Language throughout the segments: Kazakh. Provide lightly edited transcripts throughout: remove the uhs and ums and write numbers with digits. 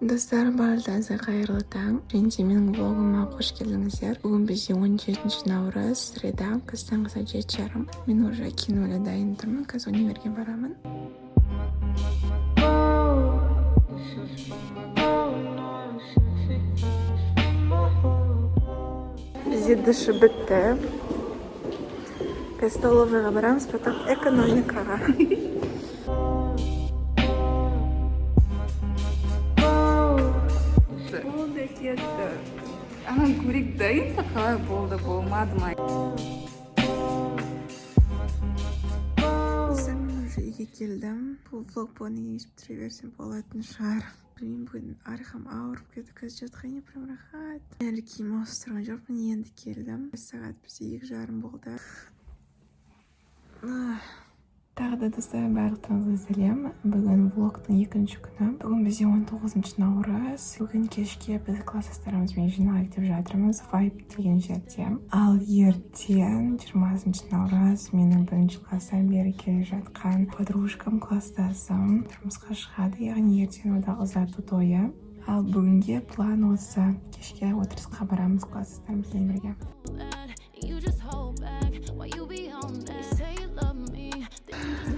Достарым барларыңызға қайырлы таң. Және менің влогыма қош келдіңіздер. Бүгін бізде 17 наурыз, среда, таңғы сағат 7:30. Мен уже киноға дайын тұрмын, қазір универге барамын. Бізде душы бітті. Қазір столовыйға барамыз, потом экономикаға. Болды кетті. Ана көрек дайын ба қалай болды, болмады ма? Мен уже үйге келдім. Бұл влог бұны еш бітіре берсем болатын шығар. Білмеймін, бүгін арқам ауырып кетті, қазір жатқанне прям рахат. Әлі киім ауыстырған жоқпын, енді келдім. Сағат бізде 2:30 болды. Тағы да достар, барлықтарыңызға сәлем. Бүгін влогтың екінші күні. Бүгін бізде 19 наурыз. Бүгін кешке біз класстастарымызбен жиналайық деп жатырмыз, Vibe деген жерде. Ал ертең 20 наурыз менің бірінші класстан бері келе жатқан подружкам, класстасым тұрмысқа шығады, яғни ертең ода ұзату тойы. Ал бүгінге план осы. Кешке отырысқа барамыз класстастарымызбен бірге.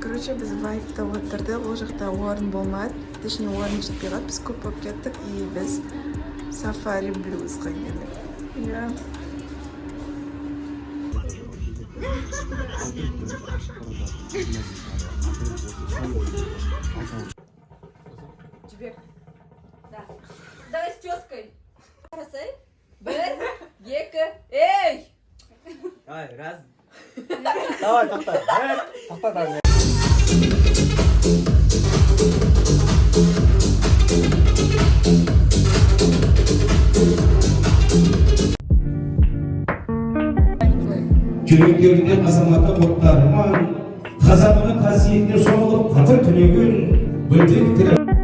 Короче, біз Vibe'да отырдық, ол жақта орын болмады. Точнее, орын жетпей қалды, біз көп болып кеттік, и біз Safari Blues'ға келдік. Иә. Жібек. Да. Давай с тёской. Қарасай. 1, 2, эй! Давай, раз. Давай, тоқта. Тоқта, давай. Жүректерінде азаматтық оттарынан, қазағының қасиетіне соғылып қатыр түнеген білдек тірі.